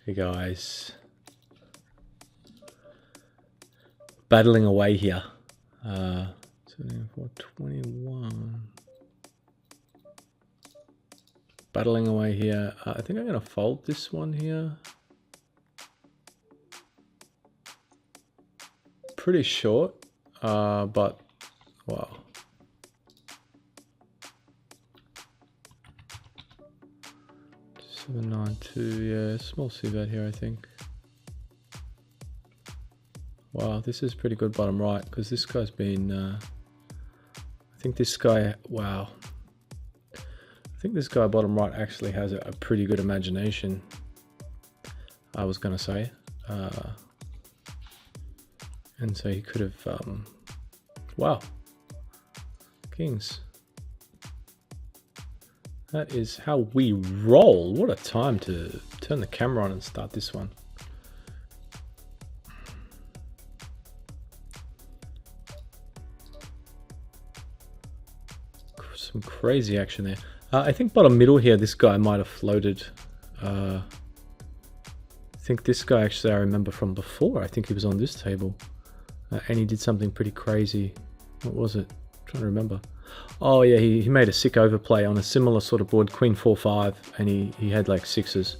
Hey guys, battling away here. 21. Battling away here. I think I'm going to fold this one here. Pretty short, but wow. Seven, 9, 2, yeah, small c-bet here, I think. Wow, this is pretty good bottom right, because this guy's been, I think this guy, wow. I think this guy bottom right actually has a pretty good imagination, I was going to say. And so he could have, wow, kings. That is how we roll. What a time to turn the camera on and start this one. Some crazy action there. I think bottom middle here, this guy might have floated. I think this guy actually I remember from before. I think he was on this table. And he did something pretty crazy. What was it? I'm trying to remember. Oh yeah, he made a sick overplay on a similar sort of board, Queen 4-5, and he had like sixes.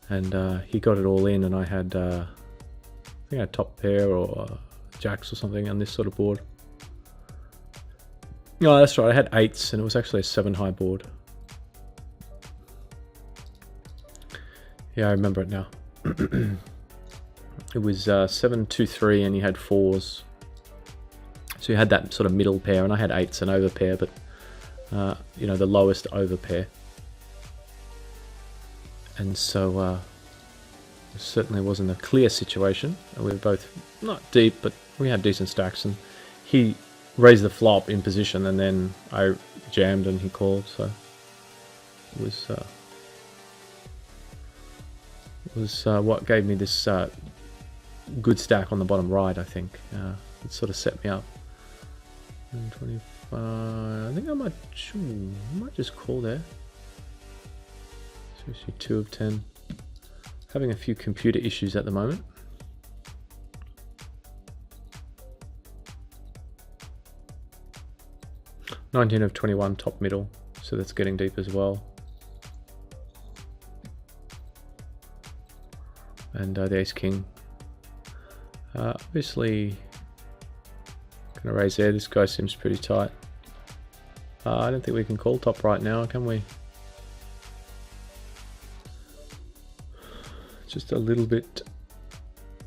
And he got it all in, and I had, I think I had top pair or jacks or something on this sort of board. No, that's right, I had eights, and it was actually a 7-high board. Yeah, I remember it now. It was 7-2-3, and he had fours. So you had that sort of middle pair, and I had eights and over pair, but you know, the lowest over pair. And so it certainly wasn't a clear situation. We were both not deep, but we had decent stacks, and he raised the flop in position, and then I jammed and he called. So it was what gave me this good stack on the bottom right. I think it sort of set me up. 25. I think I might just call there. Seriously, 2 of 10. Having a few computer issues at the moment. $19 of 21 top middle, so that's getting deep as well. And the ace king. Obviously, gonna raise there. This guy seems pretty tight. I don't think we can call top right now, can we? Just a little bit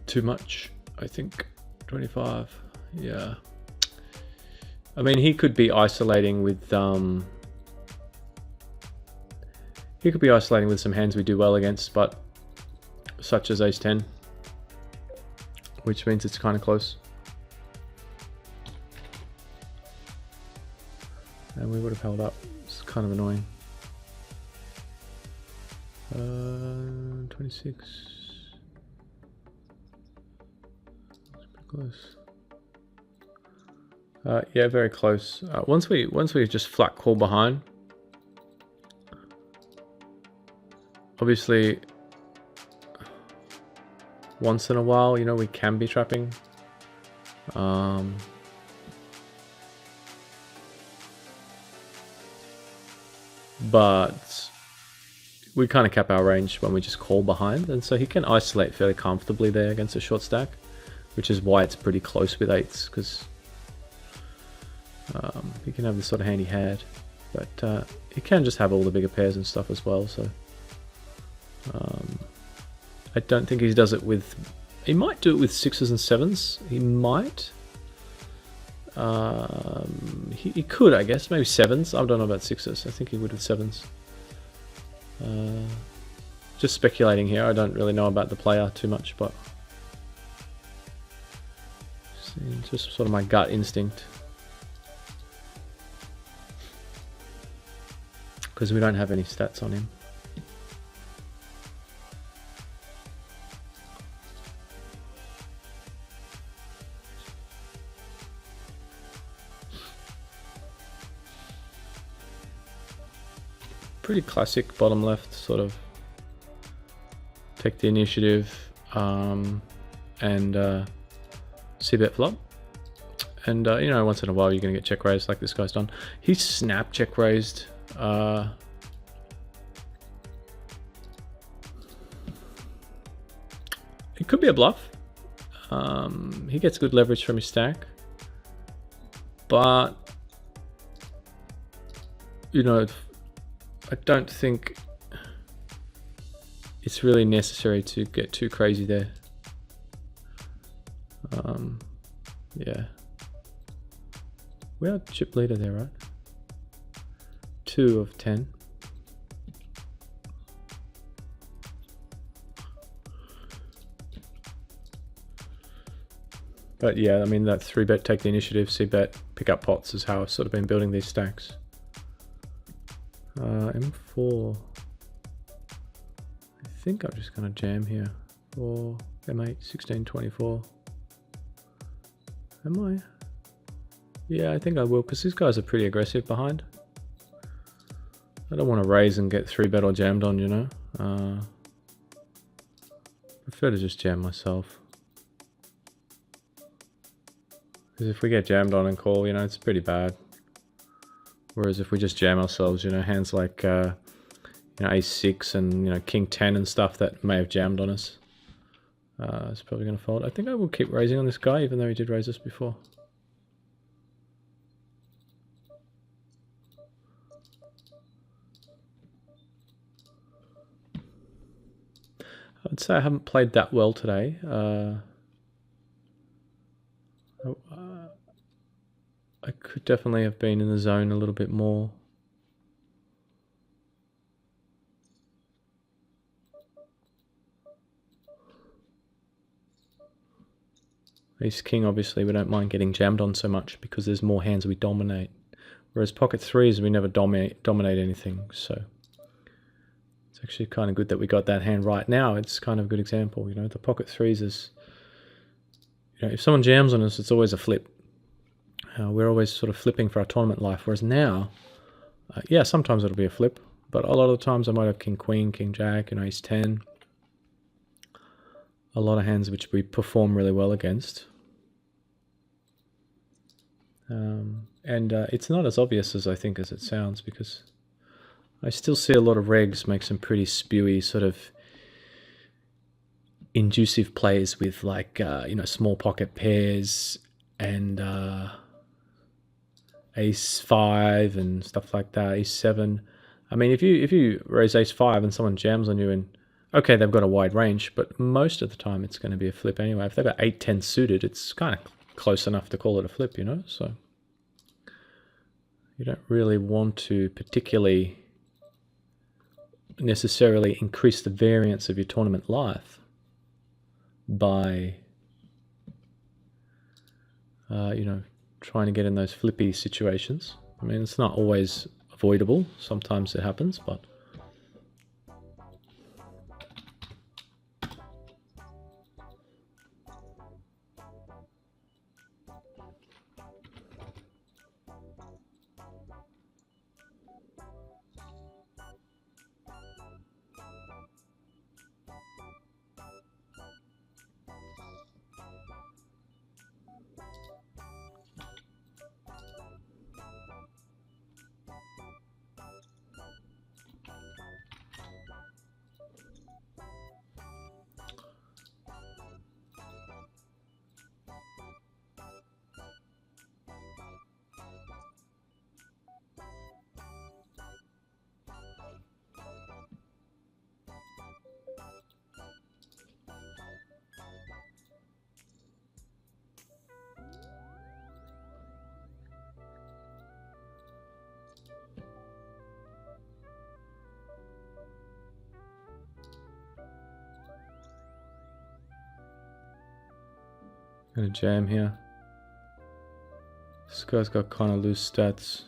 too much, I think. 25, yeah. I mean, he could be isolating with some hands we do well against, but such as ace 10, which means it's kind of close. And we would have held up. It's kind of annoying. 26. That's pretty close. Yeah, very close. Once we just flat call behind, obviously, once in a while, you know, we can be trapping. But we kind of cap our range when we just call behind, and so he can isolate fairly comfortably there against a short stack, which is why it's pretty close with eights, because he can have this sort of hand he had, but he can just have all the bigger pairs and stuff as well. So I don't think he does it with. He might do it with sixes and sevens. He might. He could, I guess, maybe sevens. I don't know about sixes. I think he would with sevens. Just speculating here. I don't really know about the player too much, but just sort of my gut instinct. Because we don't have any stats on him. Pretty classic bottom left sort of take the initiative, and c-bet flop. And you know, once in a while you're going to get check raised like this guy's done. He snap check raised. It could be a bluff. He gets good leverage from his stack, but you know, I don't think it's really necessary to get too crazy there. Yeah. We are chip leader there, right? 2 of 10. But yeah, I mean, that 3-bet, take the initiative, c-bet, pick up pots is how I've sort of been building these stacks. M4. I think I'm just going to jam here. Or M8, 16, 24. Am I? Yeah, I think I will, because these guys are pretty aggressive behind. I don't want to raise and get 3-bet or jammed on, you know. Prefer to just jam myself. Because if we get jammed on and call, you know, it's pretty bad. Whereas if we just jam ourselves, you know, hands like, you know, Ace-6 and, you know, King-10 and stuff that may have jammed on us. It's probably going to fold. I think I will keep raising on this guy, even though he did raise us before. I'd say I haven't played that well today. I could definitely have been in the zone a little bit more. Ace King, obviously, we don't mind getting jammed on so much because there's more hands we dominate. Whereas pocket threes, we never dominate anything. So it's actually kind of good that we got that hand right now. It's kind of a good example, you know. The pocket threes is, you know, if someone jams on us, it's always a flip. We're always sort of flipping for our tournament life. Whereas now, yeah, sometimes it'll be a flip, but a lot of the times I might have King Queen, King Jack, and Ace 10. A lot of hands which we perform really well against. And it's not as obvious as I think as it sounds, because I still see a lot of regs make some pretty spewy sort of inducive plays with like, you know, small pocket pairs and Ace-5 and stuff like that, Ace-7. I mean, if you raise Ace-5 and someone jams on you, and okay, they've got a wide range, but most of the time it's going to be a flip anyway. If they've got 8-10 suited, it's kind of close enough to call it a flip, you know? So you don't really want to particularly necessarily increase the variance of your tournament life by, you know, trying to get in those flippy situations. I mean, it's not always avoidable. Sometimes it happens, but I'm gonna jam here. This guy's got kind of loose stats.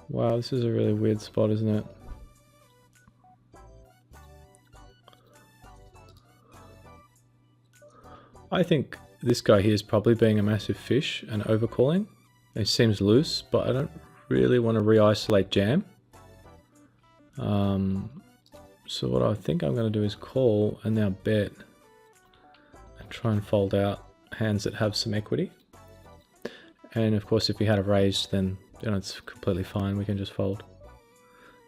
Wow, this is a really weird spot, isn't it? I think this guy here is probably being a massive fish and overcalling. It seems loose, but I don't really want to re-isolate jam. So what I think I'm going to do is call and now bet and try and fold out hands that have some equity. And of course, if we had a raised, then it's completely fine. We can just fold.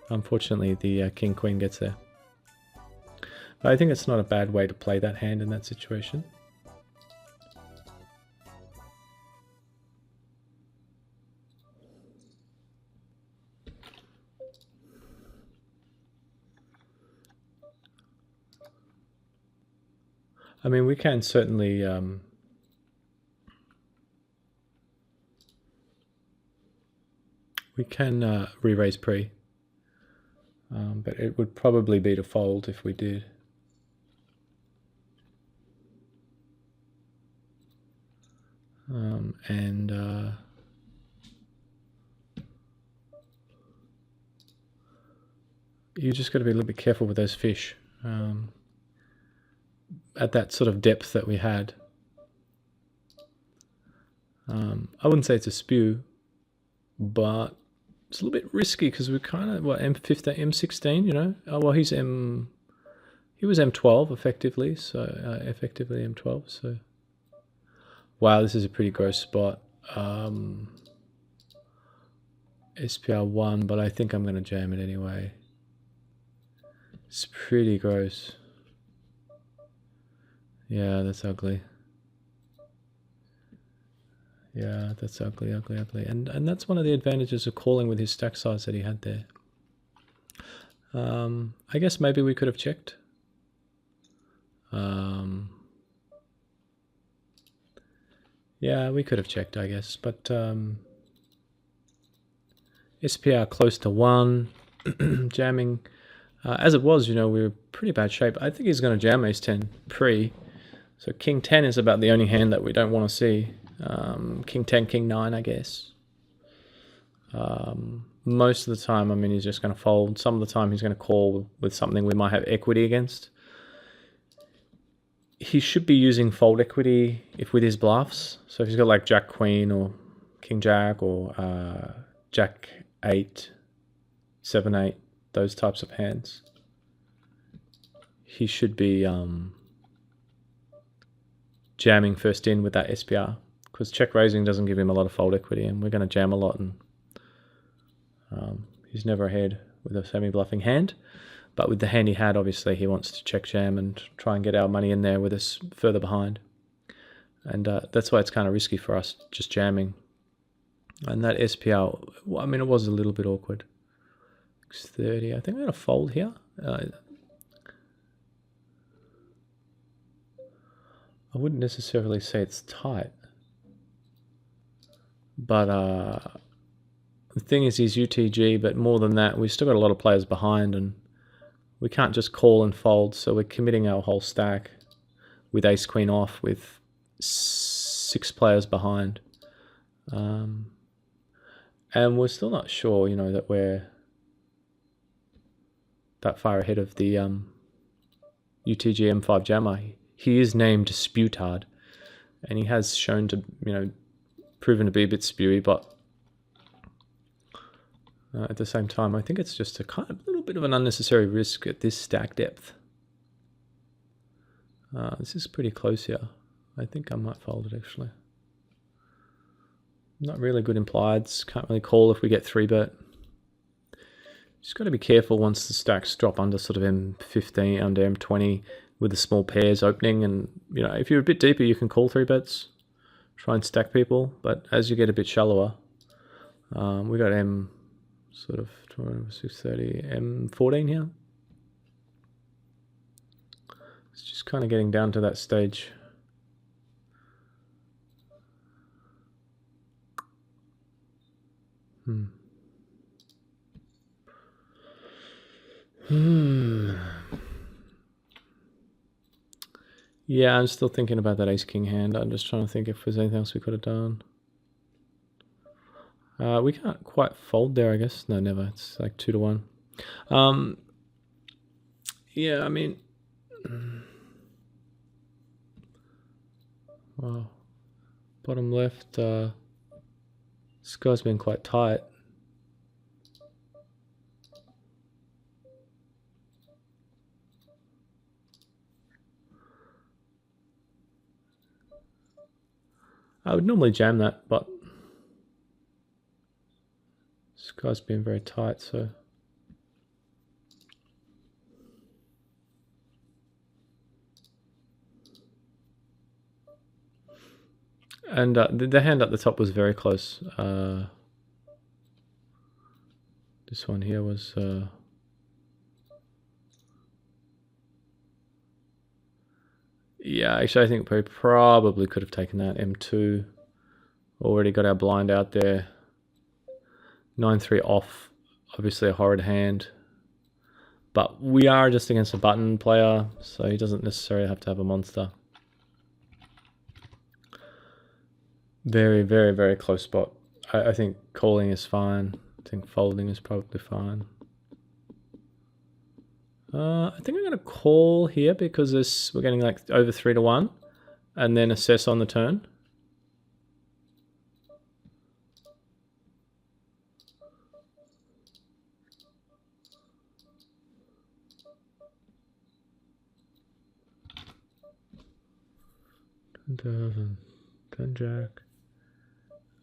Unfortunately, the king queen gets there. But I think it's not a bad way to play that hand in that situation. I mean, we can certainly re-raise pre, but it would probably be to fold if we did. You just got to be a little bit careful with those fish. At that sort of depth that we had. I wouldn't say it's a spew, but it's a little bit risky because we're kind of, what, M15, M16, you know? Oh, well, he was M12 effectively, so effectively M12, so. Wow, this is a pretty gross spot. SPR1, but I think I'm going to jam it anyway. It's pretty gross. Yeah, that's ugly. Yeah, that's ugly, ugly, ugly. And that's one of the advantages of calling with his stack size that he had there. I guess maybe we could have checked. Yeah, we could have checked, I guess. But SPR close to 1, jamming. As it was, we were pretty bad shape. I think he's going to jam ace 10 pre. So king 10 is about the only hand that we don't want to see. King 10, king 9, I guess. Most of the time, I mean, he's just going to fold. Some of the time, he's going to call with something we might have equity against. He should be using fold equity if with his bluffs. So if he's got like Jack Queen or King Jack or Jack 8, 7, 8, those types of hands, he should be jamming first in with that SPR, because check raising doesn't give him a lot of fold equity, and we're going to jam a lot, and he's never ahead with a semi-bluffing hand. But with the hand he had, obviously he wants to check jam and try and get our money in there with us further behind, and that's why it's kind of risky for us just jamming. And that SPR, well, I mean, it was a little bit awkward. 30. I think I'm going to fold here. I wouldn't necessarily say it's tight, but the thing is he's UTG, but more than that, we've still got a lot of players behind, and we can't just call and fold, so we're committing our whole stack with ace queen off with 6 players behind. And we're still not sure, that we're that far ahead of the UTG M5 jammer. He is named Spewtard, and he has shown to, proven to be a bit spewy, but at the same time, I think it's just a kind of little bit of an unnecessary risk at this stack depth. This is pretty close here. I think I might fold it actually. Not really good implieds. Can't really call if we get 3-bet. Just got to be careful once the stacks drop under sort of M15, under M20 with the small pairs opening. And, if you're a bit deeper, you can call 3-bets. Try and stack people. But as you get a bit shallower, we got M sort of 630, M14 here. It's just kind of getting down to that stage. Yeah, I'm still thinking about that ace-king hand. I'm just trying to think if there's anything else we could have done. We can't quite fold there, I guess. No, never. It's like 2 to 1. Yeah, I mean, Wow. Bottom left, this guy's been quite tight. I would normally jam that, but this guy's been very tight, so. And the hand at the top was very close. This one here was... yeah, actually I think we probably could have taken that. M2. Already got our blind out there. 9-3 off. Obviously a horrid hand. But we are just against a button player, so he doesn't necessarily have to have a monster. Very, very, very close spot. I think calling is fine. I think folding is probably fine. I think I'm going to call here because we're getting like over 3-1 and then assess on the turn. Turn jack.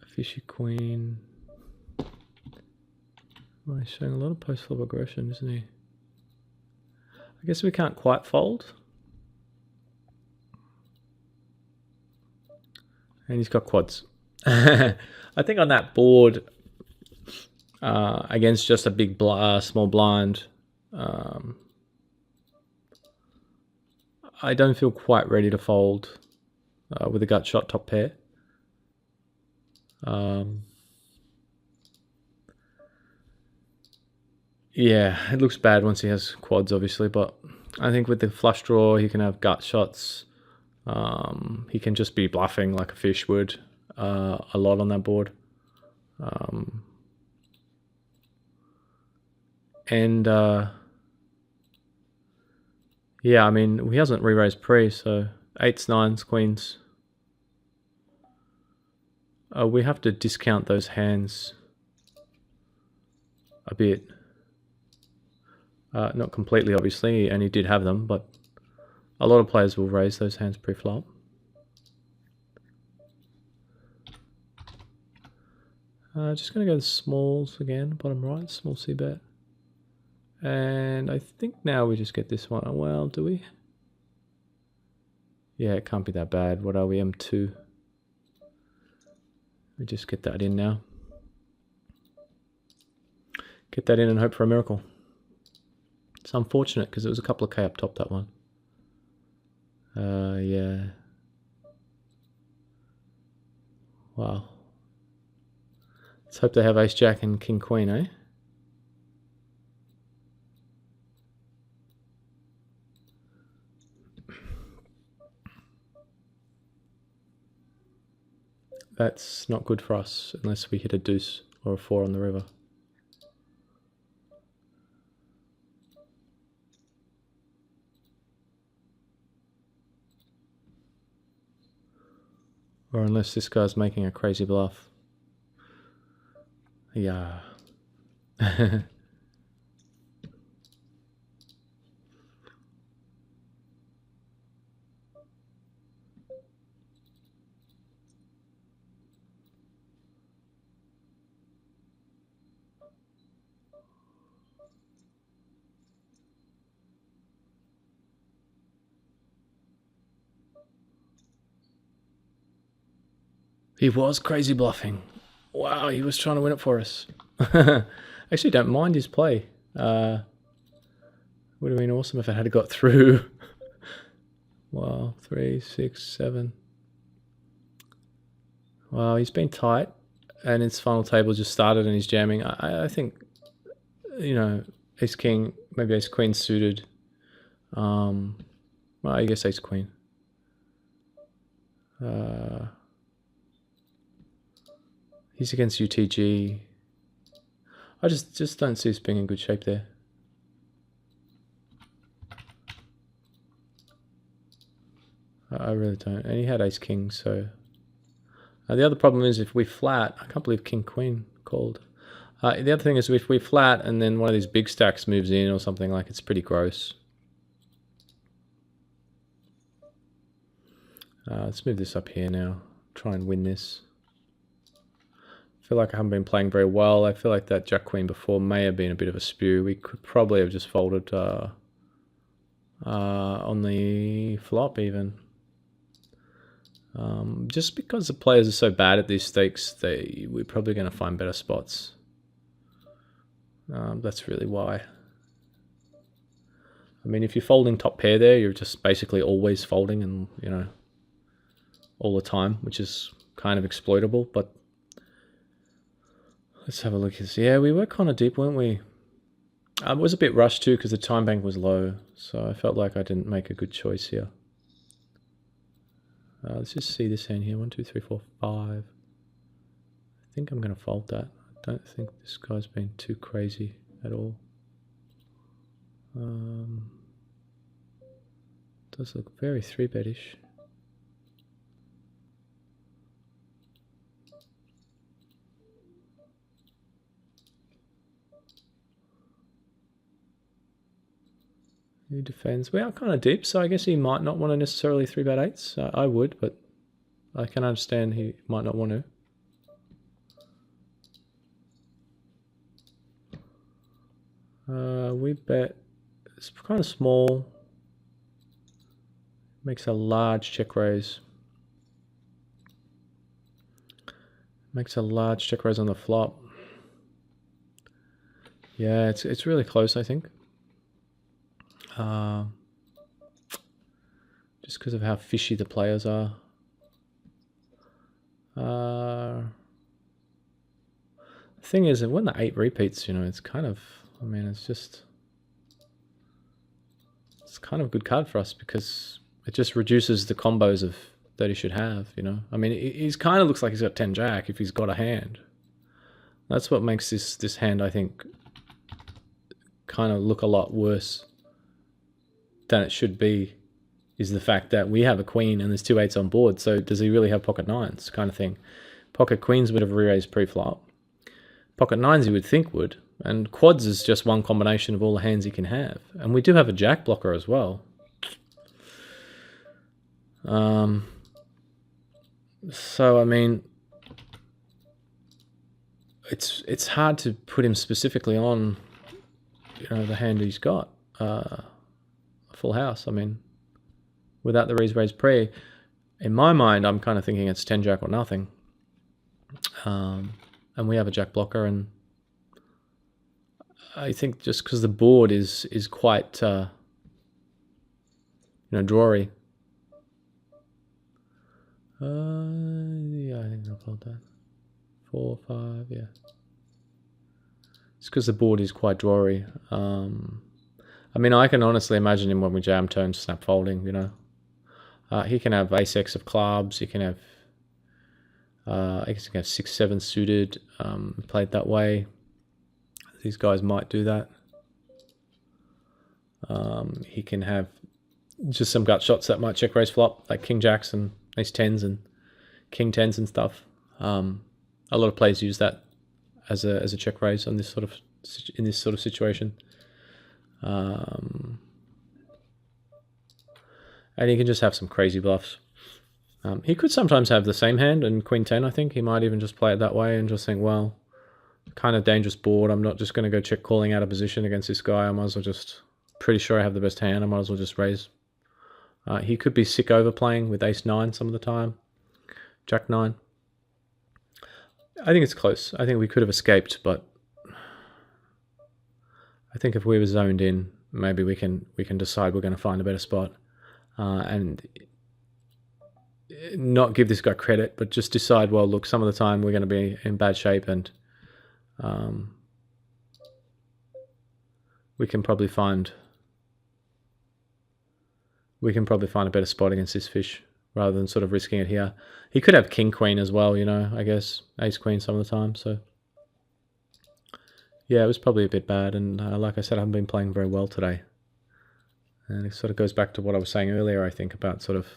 A fishy queen. Well, he's showing a lot of post-flop aggression, isn't he? I guess we can't quite fold. And he's got quads. I think on that board, against just a big small blind, I don't feel quite ready to fold with a gut shot top pair. Yeah, it looks bad once he has quads, obviously, but I think with the flush draw, he can have gut shots. He can just be bluffing like a fish would a lot on that board. Yeah, I mean, he hasn't re-raised pre, so 8s, 9s, queens. We have to discount those hands a bit. Not completely, obviously, and he did have them, but a lot of players will raise those hands pre-flop. Just going to go the smalls again, bottom right, small C bet. And I think now we just get this one. Well, do we? Yeah, it can't be that bad. What are we, M2? We just get that in now. Get that in and hope for a miracle. It's unfortunate because it was a couple of K up top, that one. Yeah. Wow. Let's hope they have ace jack and king queen, eh? That's not good for us unless we hit a deuce or a 4 on the river. Or unless this guy's making a crazy bluff. Yeah. He was crazy bluffing. Wow, he was trying to win it for us. Actually, don't mind his play. Would have been awesome if it had got through. Wow, 3, 6, 7. Wow, he's been tight, and his final table just started and he's jamming. I think, you know, ace king, maybe ace queen suited. Well, I guess ace queen. He's against UTG. I just don't see us being in good shape there. I really don't. And he had ace king, so... the other problem is if we flat... I can't believe king queen called. The other thing is if we flat and then one of these big stacks moves in or something, like, it's pretty gross. Let's move this up here now. Try and win this. I feel like I haven't been playing very well. I feel like that jack queen before may have been a bit of a spew. We could probably have just folded on the flop even. Just because the players are so bad at these stakes, we're probably going to find better spots. That's really why. I mean, if you're folding top pair there, you're just basically always folding and, you know, all the time, which is kind of exploitable, but let's have a look at this. Yeah, we were kind of deep, weren't we? It was a bit rushed too because the time bank was low, so I felt like I didn't make a good choice here. Let's just see this hand here. 1, 2, 3, 4, 5. I think I'm going to fold that. I don't think this guy's been too crazy at all. Does look very 3-bet-ish. He defends. We are kind of deep, so I guess he might not want to necessarily 3-bet 8s. I would, but I can understand he might not want to. We bet. It's kind of small. Makes a large check raise. Makes a large check raise on the flop. Yeah, it's really close, I think. Just because of how fishy the players are. The thing is, when the 8 repeats, you know, it's kind of, I mean, it's kind of a good card for us because it just reduces the combos that he should have, you know. I mean, he's kind of looks like he's got 10 jack if he's got a hand. That's what makes this hand, I think, kind of look a lot worse than it should be, is the fact that we have a queen and there's 2 8s on board. So does he really have pocket 9s kind of thing? Pocket queens would have re-raised pre-flop. Pocket 9s you would think would. And quads is just one combination of all the hands he can have. And we do have a jack blocker as well. So, I mean, it's hard to put him specifically on, you know, the hand he's got. Full house. I mean, without the raise pre, in my mind, I'm kind of thinking it's 10 jack or nothing. And we have a jack blocker, and I think just because the board is quite, you know, drawy. Yeah, I think I'll fold that. 4, 5, yeah. It's because the board is quite drawy. I mean, I can honestly imagine him when we jam turn snap folding, you know. He can have ace-x of clubs, he can have, I guess he can have 6, 7 suited, played that way. These guys might do that. He can have just some gut shots that might check raise flop, like king jacks and ace 10s and king 10s and stuff. A lot of players use that as a check raise on this sort of situation. And he can just have some crazy bluffs. He could sometimes have the same hand and queen 10, I think. He might even just play it that way and just think, well, kind of dangerous board. I'm not just going to go check calling out of position against this guy. I might as well just, pretty sure I have the best hand. I might as well just raise. He could be sick overplaying with ace 9 some of the time. Jack 9. I think it's close. I think we could have escaped, but I think if we were zoned in, maybe we can decide we're going to find a better spot, and not give this guy credit, but just decide, well, look, some of the time we're going to be in bad shape, and we can probably find a better spot against this fish rather than sort of risking it here. He could have king queen as well, you know, I guess ace queen some of the time. So yeah, it was probably a bit bad, and like I said, I haven't been playing very well today. And it sort of goes back to what I was saying earlier, I think, about sort of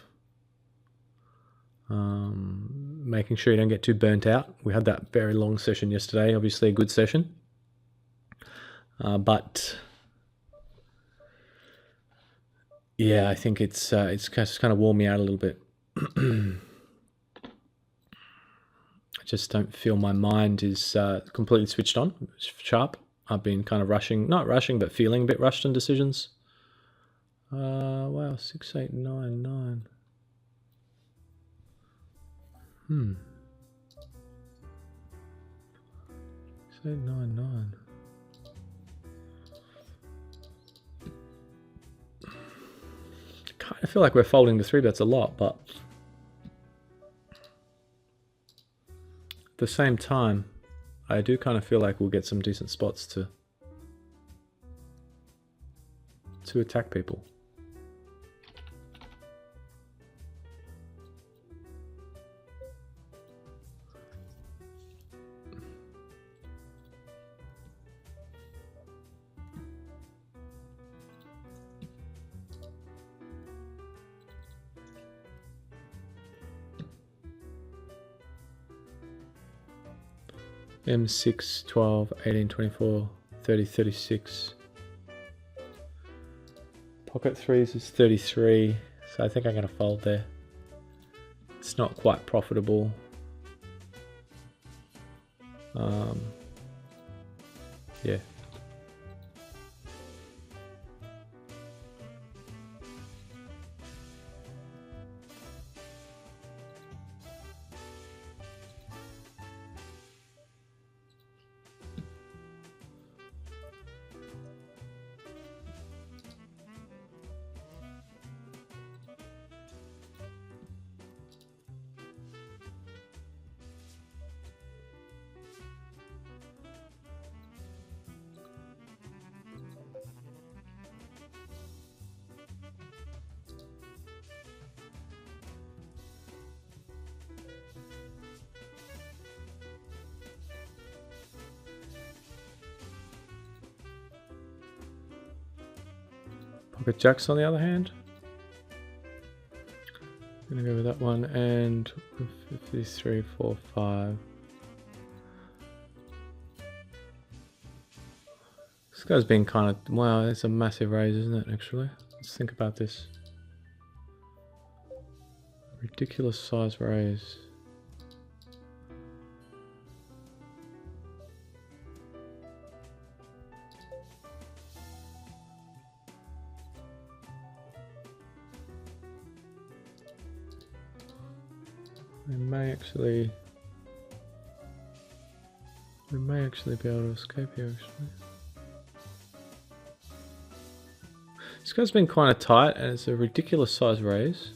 Making sure you don't get too burnt out. We had that very long session yesterday, obviously a good session. But yeah, I think it's just kind of worn me out a little bit. I just don't feel my mind is completely switched on, sharp. I've been kind of not rushing, but feeling a bit rushed on decisions. Wow, 6899. 6899. Kind of feel like we're folding the 3-bets a lot, but at the same time, I do kind of feel like we'll get some decent spots to attack people. M6, 12, 18, 24, 30, 36. Pocket threes is 33, so I think I'm going to fold there. It's not quite profitable. Yeah. Pocket jacks on the other hand. I'm gonna go with that one and 53, 4, 5. This guy's been kind of, wow, it's a massive raise, isn't it, actually? Let's think about this. Ridiculous size raise. We may actually be able to escape here, actually. This guy's been kind of tight and it's a ridiculous size raise.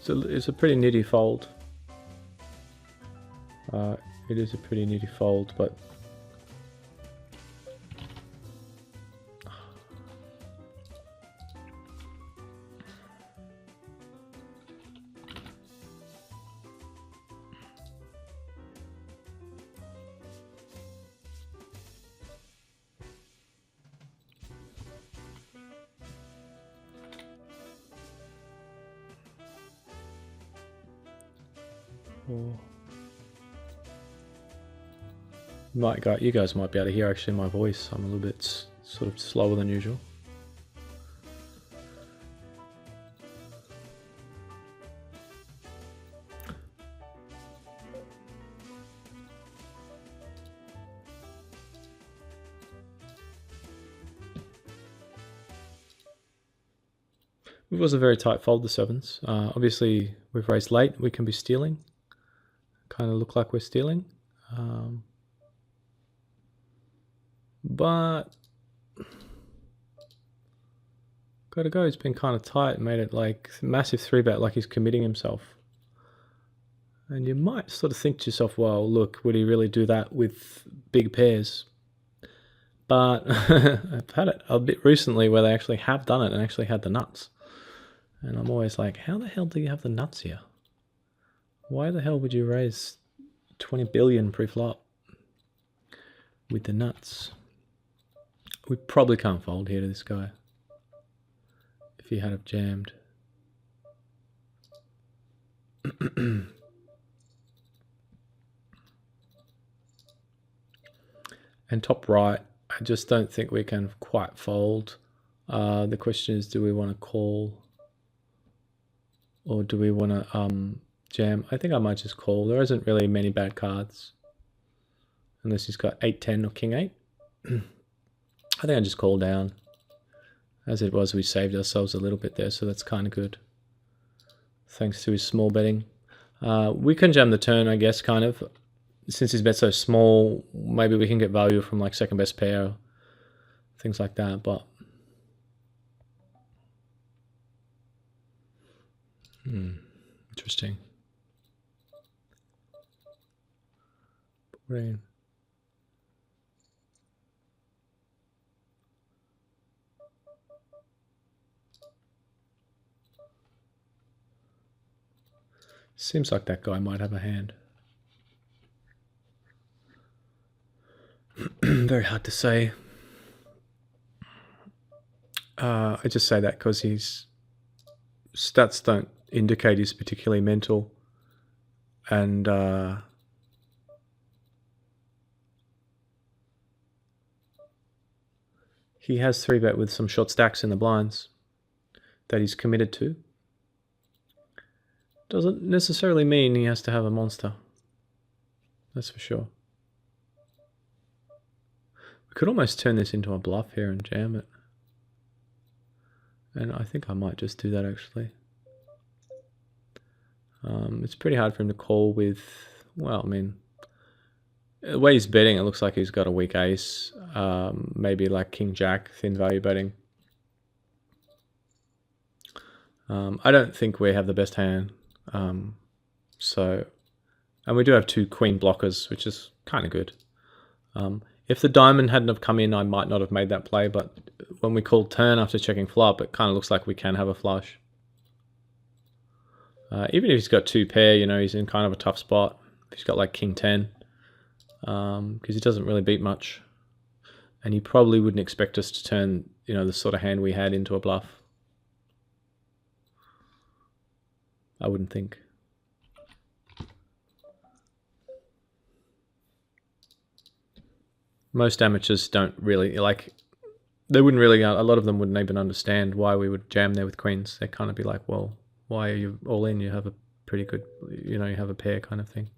So it's a pretty nitty fold. It is a pretty nitty fold, but you guys might be able to hear actually my voice. I'm a little bit sort of slower than usual. It was a very tight fold, the sevens. Obviously, we've raised late. We can be stealing. Kind of look like we're stealing. But gotta go. It's been kind of tight. Made it like massive 3-bet, like he's committing himself. And you might sort of think to yourself, well, look, would he really do that with big pairs? But I've had it a bit recently where they actually have done it and actually had the nuts. And I'm always like, how the hell do you have the nuts here? Why the hell would you raise 20 billion pre-flop with the nuts? We probably can't fold here to this guy if he had have jammed. And top right, I just don't think we can quite fold. The question is, do we want to call or do we want to jam? I think I might just call. There isn't really many bad cards. Unless he's got 8-10 or king 8. I think I just call down. As it was, we saved ourselves a little bit there, so that's kind of good. Thanks to his small betting. We can jam the turn, I guess, kind of. Since his bet's so small, maybe we can get value from like second best pair, things like that, but... interesting. Rain. Seems like that guy might have a hand. Very hard to say. I just say that because his stats don't indicate he's particularly mental. And he has 3-bet with some short stacks in the blinds that he's committed to. Doesn't necessarily mean he has to have a monster. That's for sure. We could almost turn this into a bluff here and jam it. And I think I might just do that actually. It's pretty hard for him to call with, well, I mean, the way he's betting, it looks like he's got a weak ace. Maybe like King Jack, thin value betting. I don't think we have the best hand. And we do have 2 queen blockers, which is kind of good. If the diamond hadn't have come in, I might not have made that play, but when we call turn after checking flop, it kind of looks like we can have a flush. Even if he's got 2 pair, you know, he's in kind of a tough spot. If he's got like king 10, because he doesn't really beat much. And he probably wouldn't expect us to turn, you know, the sort of hand we had into a bluff. I wouldn't think. Most amateurs don't really, like, they wouldn't really, a lot of them wouldn't even understand why we would jam there with queens. They'd kind of be like, well, why are you all in? You have a pretty good, you know, you have a pair kind of thing.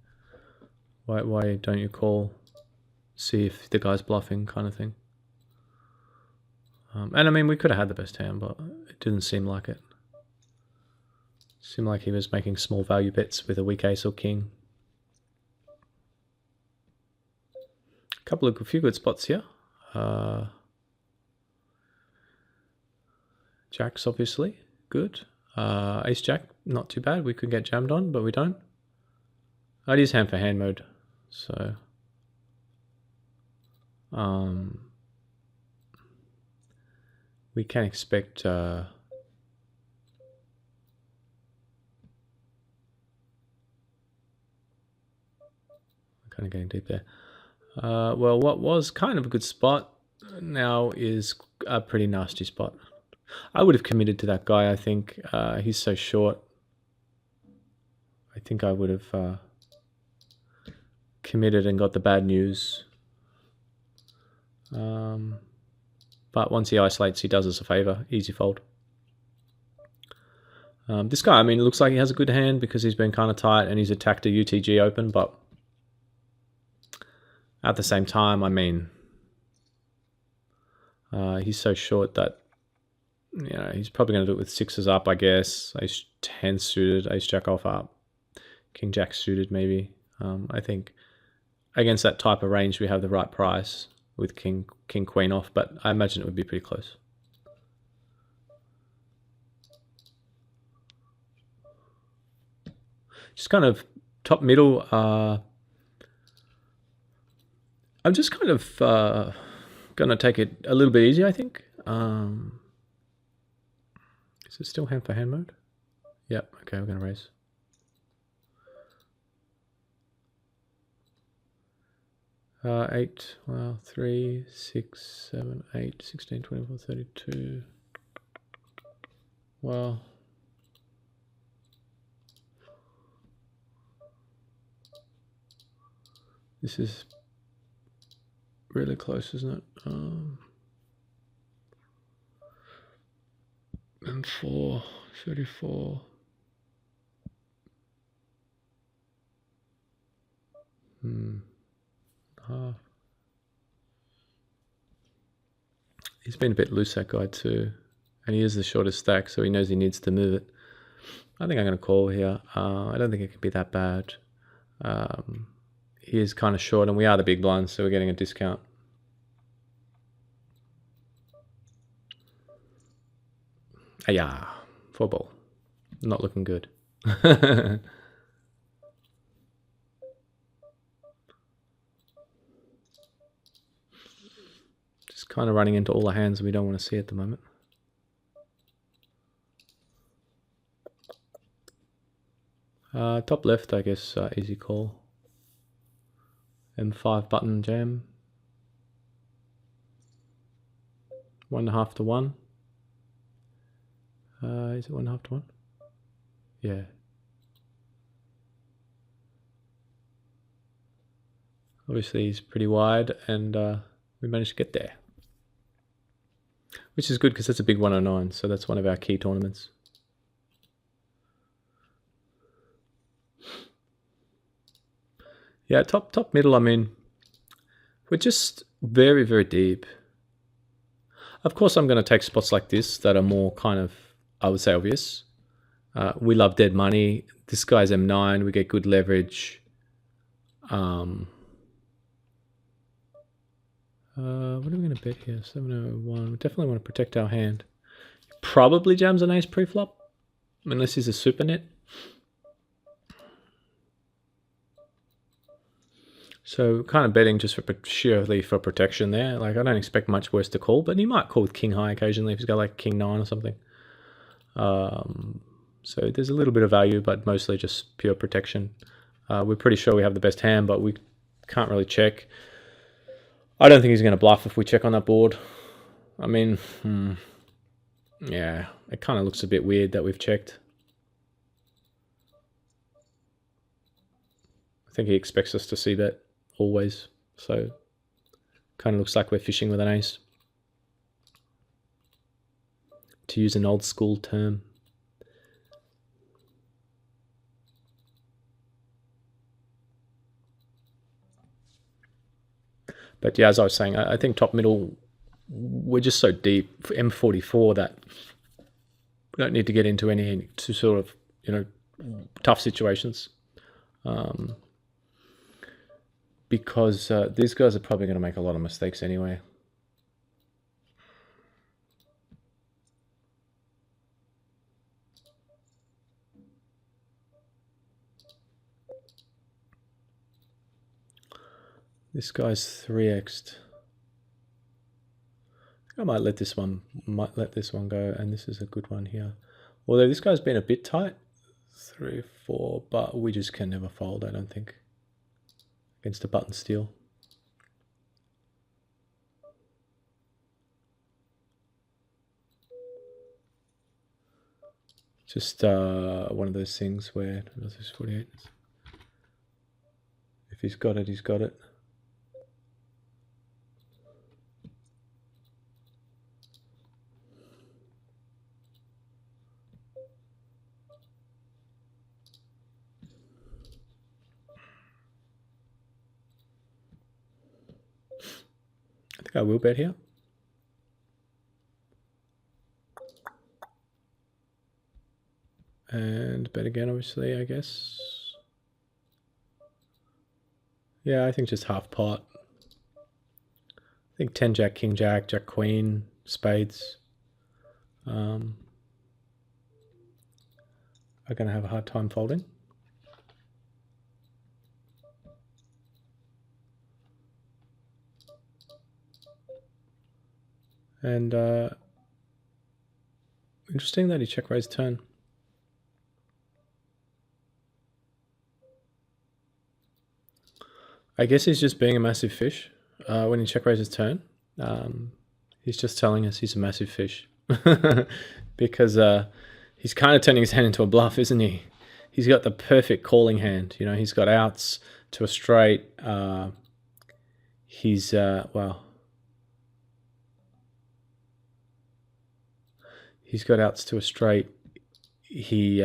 Why don't you call, see if the guy's bluffing kind of thing? And I mean, we could have had the best hand, but it didn't seem like it. It seemed like he was making small value bets with a weak ace or king. A few good spots here. Jacks obviously good. Ace Jack, not too bad. We could get jammed on, but we don't. It is hand for hand mode, so we can expect kind of getting deep there. Well, what was kind of a good spot now is a pretty nasty spot. I would have committed to that guy, I think. He's so short. I think I would have committed and got the bad news. But once he isolates, he does us a favor. Easy fold. This guy, I mean, it looks like he has a good hand because he's been kind of tight and he's attacked a UTG open, but at the same time, I mean, he's so short that, you know, he's probably going to do it with 6s up, I guess. Ace 10 suited, ace jack off up, king jack suited maybe. I think against that type of range, we have the right price with king queen off, but I imagine it would be pretty close. Just kind of top middle. I'm just kind of going to take it a little bit easy, I think. Is it still hand for hand mode? Yep, okay, we're going to raise. Eight, well, 3, 6, 7, 8, 16, 24, 32. Well, This is really close, isn't it? M4, 34. He's been a bit loose, that guy too. And he is the shortest stack, so he knows he needs to move it. I think I'm going to call here. I don't think it can be that bad. He is kind of short, and we are the big blinds, so we're getting a discount. Yeah, 4-ball. Not looking good. Just kind of running into all the hands we don't want to see at the moment. Top left, I guess, easy call. M5 button jam. 1.5 to 1. Is it 1.5 to 1? Yeah. Obviously he's pretty wide, and we managed to get there. Which is good because that's a big 109, so that's one of our key tournaments. Yeah, top middle, I mean, we're just very, very deep. Of course, I'm going to take spots like this that are more kind of, I would say, obvious. We love dead money. This guy's M9. We get good leverage. What are we going to bet here? 701. We definitely want to protect our hand. Probably jams an ace pre-flop, unless he's a super net. So kind of betting just for sheerly for protection there. Like, I don't expect much worse to call, but he might call with king high occasionally if he's got like king 9 or something. So there's a little bit of value, but mostly just pure protection. We're pretty sure we have the best hand, but we can't really check. I don't think he's going to bluff if we check on that board. I mean, yeah, it kind of looks a bit weird that we've checked. I think he expects us to see that always, so kind of looks like we're fishing with an ace, to use an old school term. But yeah, as I was saying, I think top middle, we're just so deep for M44 that we don't need to get into any sort of, you know, tough situations. Because these guys are probably going to make a lot of mistakes anyway. This guy's 3x'd. I might let this one go, and this is a good one here. Although this guy's been a bit tight, 3, 4, but we just can never fold, I don't think, against a button steal. Just one of those things where, this is 48. If he's got it, he's got it. I think I will bet here. And bet again, obviously, I guess. Yeah, I think just half pot. I think 10 jack, king jack, jack queen, spades are going to have a hard time folding. And interesting that he check raised turn. I guess he's just being a massive fish when he check raises turn. He's just telling us he's a massive fish because he's kind of turning his hand into a bluff, isn't he? He's got the perfect calling hand. You know, he's got outs, to a straight. He's well, he's got outs to a straight. He's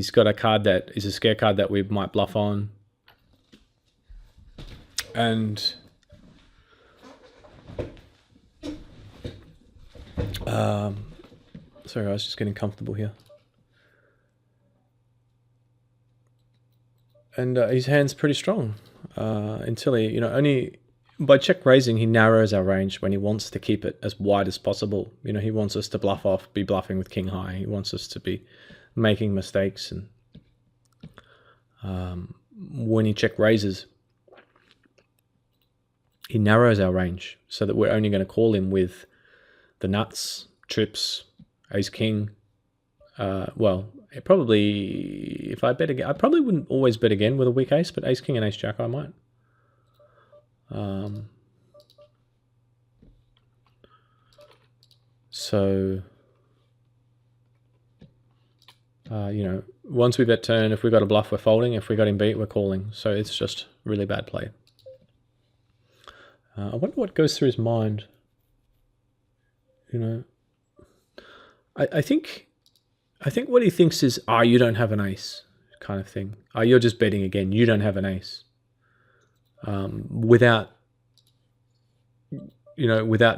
got a card that is a scare card that we might bluff on, and sorry, I was just getting comfortable here. And his hand's pretty strong until he, only by check raising, he narrows our range when he wants to keep it as wide as possible. He wants us to bluff off, be bluffing with king high. He wants us to be making mistakes. And when he check raises, he narrows our range so that we're only going to call him with the nuts, trips, ace king. Well, it probably, if I bet again, I probably wouldn't always bet again with a weak ace, but ace king and ace jack I might. So, once we bet turn, if we got a bluff, we're folding. If we got him beat, we're calling. So it's just really bad play. I wonder what goes through his mind. I think what he thinks is, you don't have an ace, kind of thing. You're just betting again. You don't have an ace. Without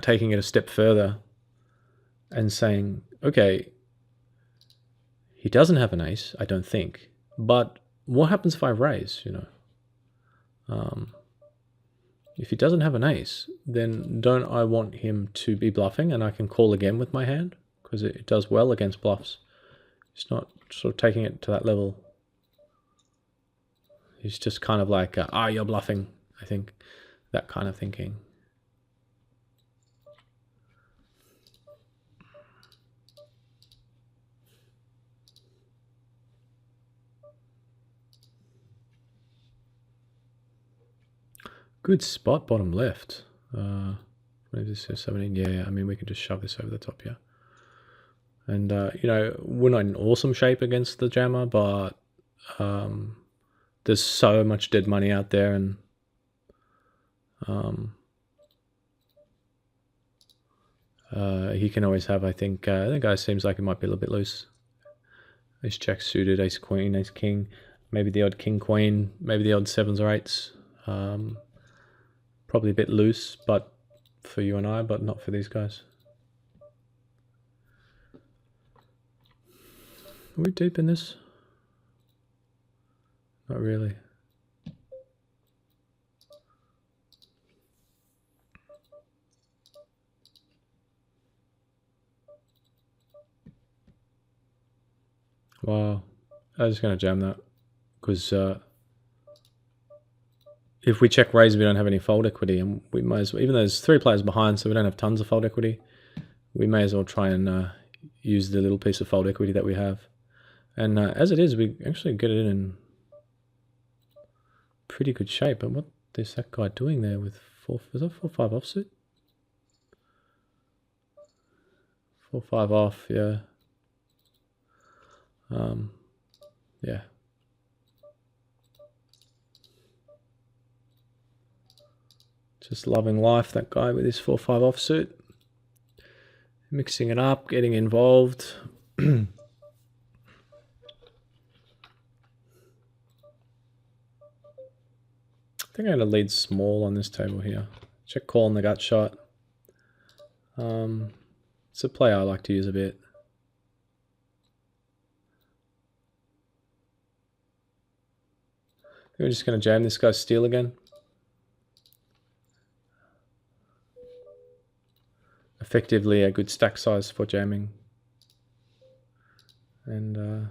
taking it a step further and saying, okay, he doesn't have an ace, I don't think. But what happens if I raise, if he doesn't have an ace, then don't I want him to be bluffing and I can call again with my hand? Because it does well against bluffs. He's not sort of taking it to that level. He's just kind of like, you're bluffing, I think. That kind of thinking. Good spot, bottom left. What is this, 17? Yeah, I mean, we can just shove this over the top here. And, we're not in awesome shape against the jammer, but there's so much dead money out there, and he can always have, I think, the guy seems like he might be a little bit loose. Ace jack suited, ace queen, ace king, maybe the odd king queen, maybe the odd sevens or eights. Probably a bit loose, but for you and I, but not for these guys. Are we deep in this? Not really. Wow. I was just going to jam that because if we check raise, we don't have any fold equity, and we might as well, even though there's 3 players behind, so we don't have tons of fold equity, we may as well try and use the little piece of fold equity that we have. And as it is, we actually get it in pretty good shape. But what is that guy doing there with 4? Is that 4-5 offsuit? 4-5 off, yeah. Yeah. Just loving life, that guy with his 4-5 offsuit. Mixing it up, getting involved. I think I'm going to lead small on this table here. Check call on the gut shot. It's a play I like to use a bit. I think we're just going to jam this guy's steal again. Effectively a good stack size for jamming. And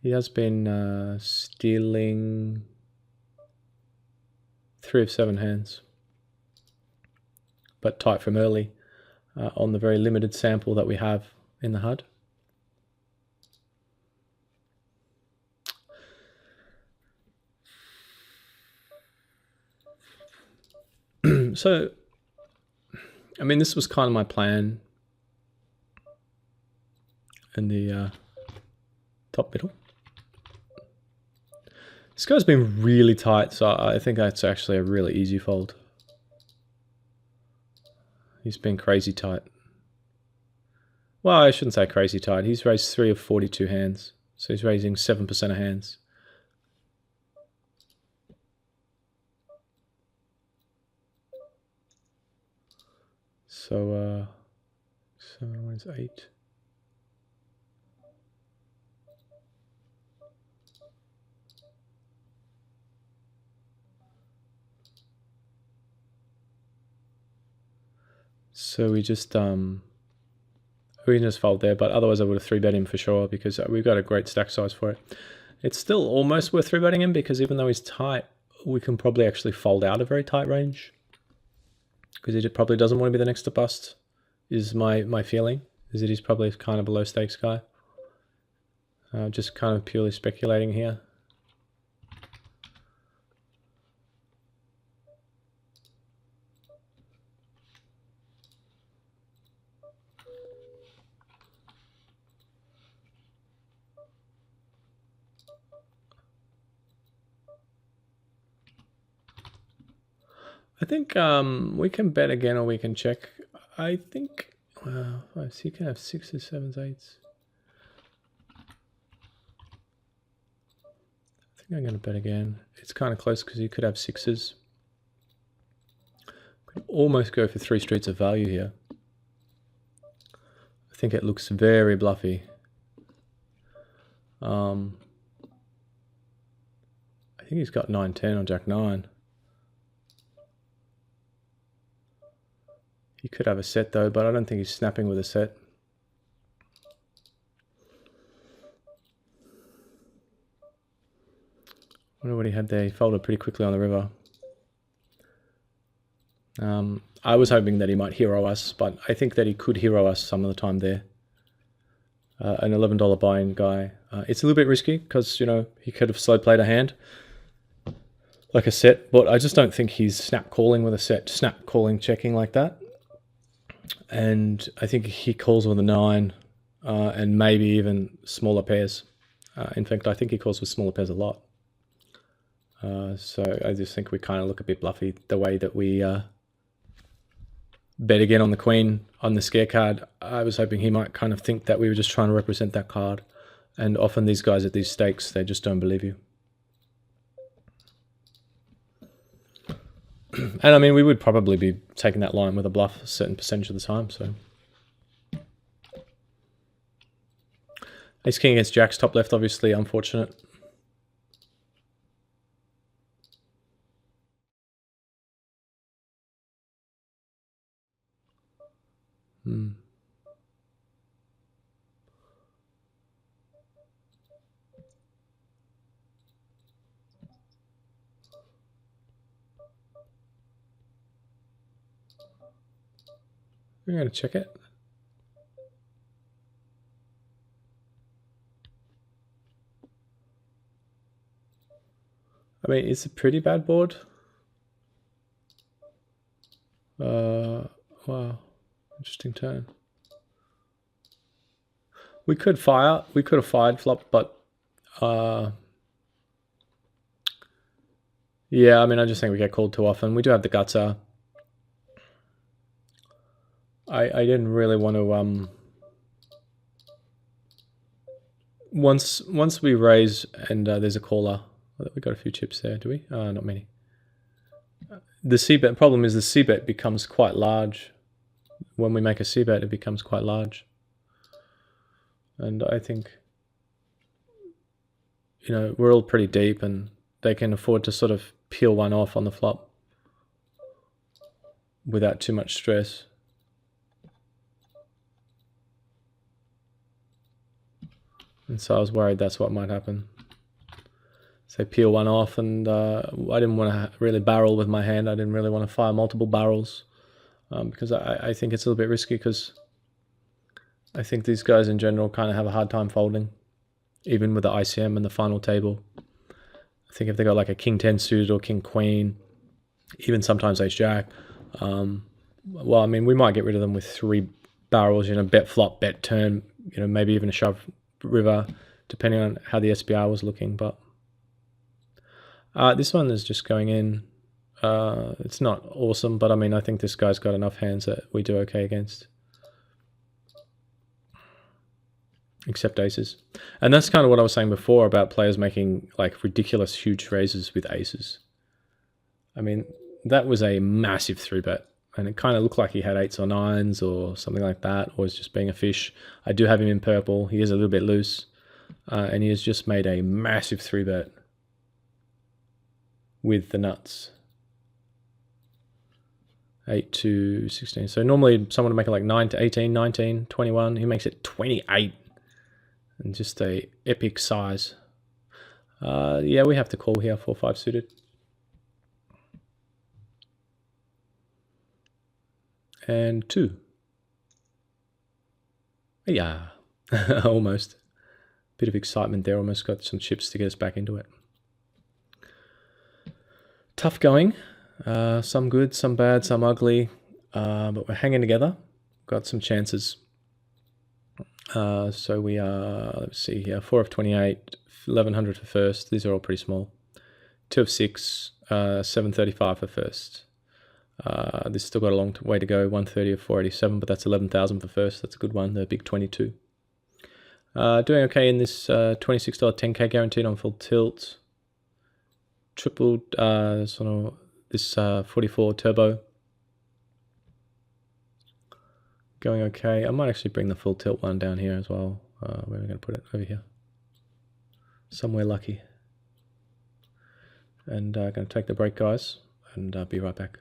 he has been stealing 3 of 7 hands, but tight from early on the very limited sample that we have in the HUD. So, I mean, this was kind of my plan in the top middle. This guy's been really tight, so I think that's actually a really easy fold. He's been crazy tight. Well, I shouldn't say crazy tight. He's raised 3 of 42 hands, so he's raising 7% of hands. So, 8. So we just can just fold there, but otherwise I would have 3-bet him for sure because we've got a great stack size for it. It's still almost worth 3-betting him because even though he's tight, we can probably actually fold out a very tight range because he probably doesn't want to be the next to bust, is my feeling, is that he's probably kind of a low stakes guy. Just kind of purely speculating here. I think we can bet again or we can check. I think, well, so you can have 6s, 7s, 8s. I think I'm going to bet again. It's kind of close because you could have 6s. Could almost go for 3 streets of value here. I think it looks very bluffy. I think he's got 9-10 on Jack 9. He could have a set though, but I don't think he's snapping with a set. I wonder what he had there. He folded pretty quickly on the river. I was hoping that he might hero us, but I think that he could hero us some of the time there. An $11 buy-in guy. It's a little bit risky because, you know, he could have slow played a hand like a set, but I just don't think he's snap calling with a set, snap calling checking like that. And I think he calls with a 9 and maybe even smaller pairs. In fact, I think he calls with smaller pairs a lot. So I just think we kind of look a bit bluffy the way that we bet again on the queen on the scare card. I was hoping he might kind of think that we were just trying to represent that card. And often these guys at these stakes, they just don't believe you. And I mean, we would probably be taking that line with a bluff a certain percentage of the time, so. Ace King against Jacks top left, obviously unfortunate. We're going to check it. I mean, it's a pretty bad board. Wow, interesting turn. We could fire. We could have fired flop, but yeah, I mean, I just think we get called too often. We do have the guts. I didn't really want to once we raise and there's a caller. We got a few chips there, do we? Not many. The c-bet problem is the c-bet becomes quite large. When we make a c-bet, it becomes quite large. And I think, you know, we're all pretty deep and they can afford to sort of peel one off on the flop without too much stress. And so I was worried that's what might happen. So peel one off, and I didn't want to really barrel with my hand. I didn't really want to fire multiple barrels because I think it's a little bit risky because I think these guys in general kind of have a hard time folding, even with the ICM and the final table. I think if they got like a King 10 suited or King Queen, even sometimes Ace Jack, well, I mean, we might get rid of them with 3 barrels, you know, bet flop, bet turn, you know, maybe even a shove river, depending on how the SPR was looking. But This one is just going in. It's not awesome, but I mean, I think this guy's got enough hands that we do okay against. Except aces. And that's kind of what I was saying before about players making like ridiculous huge raises with aces. I mean, that was a massive 3-bet. And it kind of looked like he had 8s or 9s or something like that, or was just being a fish. I do have him in purple. He is a little bit loose. And he has just made a massive 3-bet with the nuts. 8 to 16. So normally someone would make it like 9 to 18, 19, 21. He makes it 28. And just a epic size. Yeah, we have to call here, 4-5 suited. And 2. Yeah, almost. Bit of excitement there, almost got some chips to get us back into it. Tough going. Some good, some bad, some ugly. But we're hanging together. Got some chances. So we are, let's see here, 4 of 28, 1100 for first. These are all pretty small. 2 of 6, 735 for first. This still got a long way to go, 130 of 487, but that's 11,000 for first. That's a good one, the big 22. Doing okay in this $26 10K guaranteed on full tilt. Tripled this 44 turbo. Going okay. I might actually bring the full tilt one down here as well. Where are we going to put it? Over here. Somewhere lucky. And I'm going to take the break, guys, and be right back.